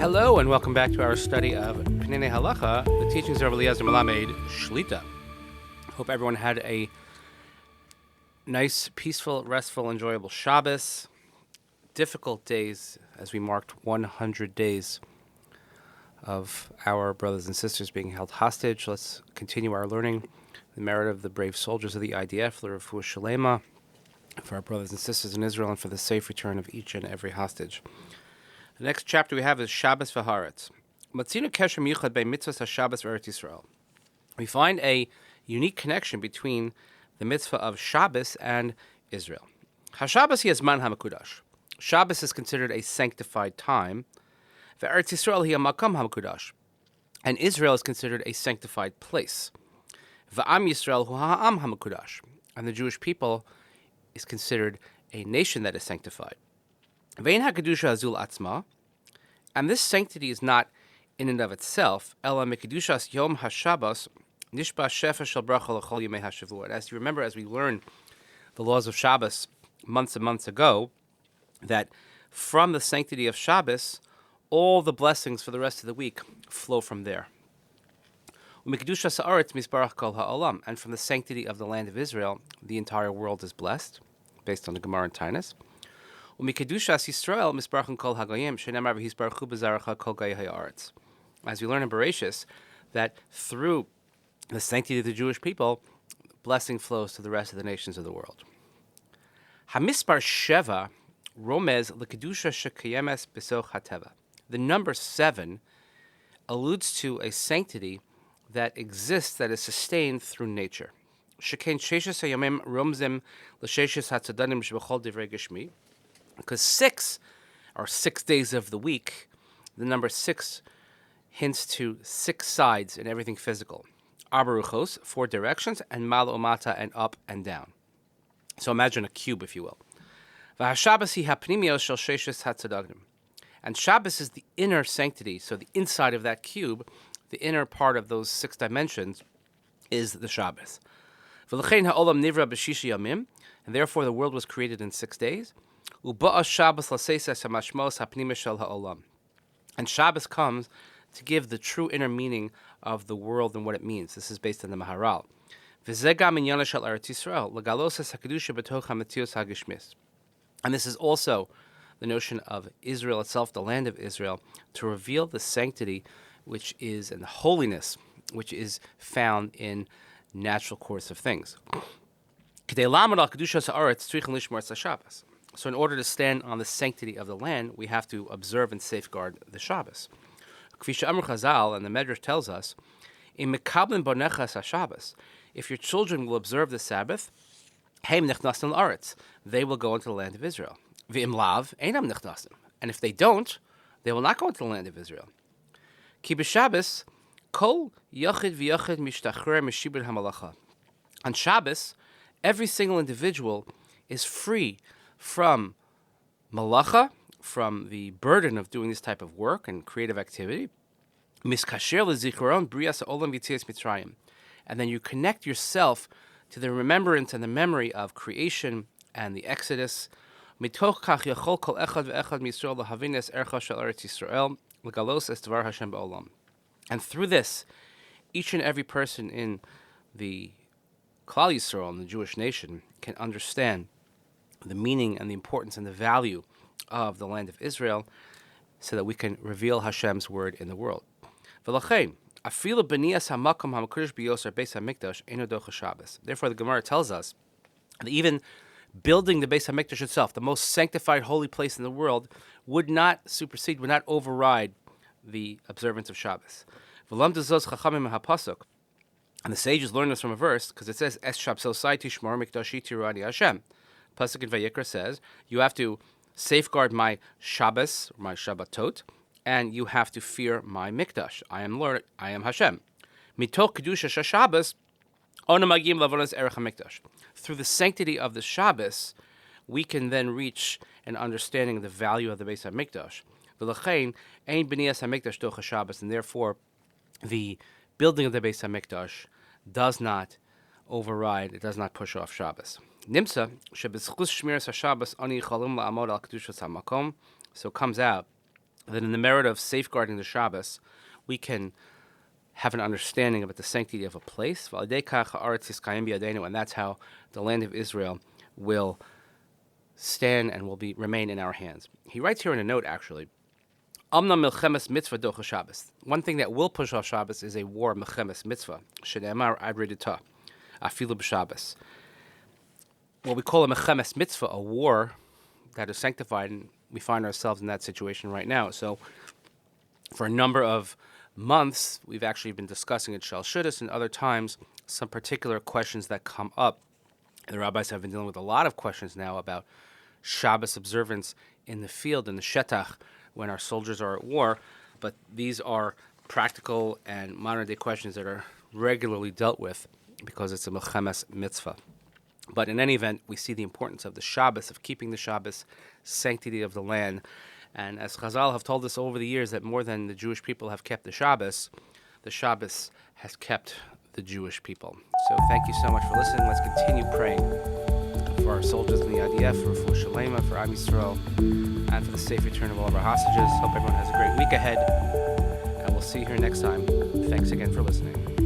Hello and welcome back to our study of Peninei Halacha, the teachings of Eliezer Melamed Shlita. Hope everyone had a nice, peaceful, restful, enjoyable Shabbos. Difficult days as we marked 100 days of our brothers and sisters being held hostage. Let's continue our learning. The merit of the brave soldiers of the IDF, the Refuah Shalema, for our brothers and sisters in Israel, and for the safe return of each and every hostage. The next chapter we have is Shabbos v'Haaretz. Matzinu kesher miyuchad bei mitzvahs haShabbos v'Eretz Yisrael. We find a unique connection between the mitzvah of Shabbos and Israel. HaShabbos hi zman hamakudash. Shabbos is considered a sanctified time. V'Eretz Yisrael hi makam hamakudash. And Israel is considered a sanctified place. V'am Yisrael hu ha'am hamakudash. And the Jewish people is considered a nation that is sanctified. Vein HaKedusha Azul Atzma, and this sanctity is not in and of itself, Ela Mekadushas Yom HaShabbos, Nishba Shefa Shel Bracha L'chol Yemei HaShavua. As you remember, as we learned the laws of Shabbos months and months ago, that from the sanctity of Shabbos, all the blessings for the rest of the week flow from there. Umekadushas Haaretz Misbarach Kol HaOlam, and from the sanctity of the land of Israel, the entire world is blessed, based on the Gemara and Tainus. Umikadushas Yisrael misbarachim kol hagoyim shenemar v'hisbaruchu b'zaracha kol gayei ha'aretz. As we learn in Bereshis, that through the sanctity of the Jewish people, blessing flows to the rest of the nations of the world. Hamispar Sheva romez l'kedusha shekayemes b'soch hateva. The number 7 alludes to a sanctity that exists, that is sustained through nature. Shekain sheshes hayomim romzim l'sheshes hatzadanim shebechol divrei geshmi. Because 6 are 6 days of the week, the number 6 hints to 6 sides in everything physical. Abaruchos, 4 directions, and mal omata, and up and down. So imagine a cube, if you will. V'hashabbos hi hapnimios shel sheshes hatzadagnim. And Shabbos is the inner sanctity, so the inside of that cube, the inner part of those 6 dimensions, is the Shabbos. V'lechein ha'olam nivra b'shishi yamim, and therefore the world was created in 6 days. And Shabbos comes to give the true inner meaning of the world and what it means. This is based on the Maharal. And this is also the notion of Israel itself, the land of Israel, to reveal the sanctity which is, and the holiness which is found in natural course of things. So in order to stand on the sanctity of the land, we have to observe and safeguard the Shabbos. Kvisha Amr Chazal, and the Medrash tells us, if your children will observe the Sabbath, they will go into the land of Israel. And if they don't, they will not go into the land of Israel. On Shabbos, every single individual is free from malacha, from the burden of doing this type of work and creative activity. And then you connect yourself to the remembrance and the memory of creation and the Exodus. And through this, each and every person in the Klal Yisrael, in the Jewish nation, can understand the meaning and the importance and the value of the land of Israel, so that we can reveal Hashem's word in the world. Therefore, the Gemara tells us that even building the Beis HaMikdash itself, the most sanctified holy place in the world, would not supersede, would not override the observance of Shabbos. And the sages learn this from a verse, because it says, Es Shabsosai Tishmor Mikdashi Tirani Hashem. Pasuk in Vayikra says, you have to safeguard my Shabbos, my Shabbatot, and you have to fear my Mikdash. I am Lord, I am Hashem. Mitoch Kedusha Shabbos, Onamagim Lavonas Erech HaMikdash. Through the sanctity of the Shabbos, we can then reach an understanding of the value of the Beis HaMikdash. V'lechein, ein b'niyas HaMikdash toch Shabbos, and therefore the building of the Beis HaMikdash does not override, it does not push off Shabbos. Nimsa, shebizchus shmiras haShabbos ani chalim la'amod al kedushas hamakom. So it comes out that in the merit of safeguarding the Shabbos, we can have an understanding about the sanctity of a place, and that's how the land of Israel will stand and will remain in our hands. He writes here in a note, actually, Amna milchemes mitzvah docha Shabbos. One thing that will push off Shabbos is a war, milchemes mitzvah. Shenemar adridita, afilu b'Shabbos. What we call a milchemes mitzvah, a war that is sanctified, and we find ourselves in that situation right now. So, for a number of months, we've actually been discussing at Shel Shudis and other times some particular questions that come up. The rabbis have been dealing with a lot of questions now about Shabbos observance in the field, in the shetach, when our soldiers are at war, but these are practical and modern-day questions that are regularly dealt with because it's a milchemes mitzvah. But in any event, we see the importance of the Shabbos, of keeping the Shabbos, sanctity of the land. And as Chazal have told us over the years that more than the Jewish people have kept the Shabbos has kept the Jewish people. So thank you so much for listening. Let's continue praying for our soldiers in the IDF, for Shalema, for Am Yisrael, and for the safe return of all of our hostages. Hope everyone has a great week ahead, and we'll see you here next time. Thanks again for listening.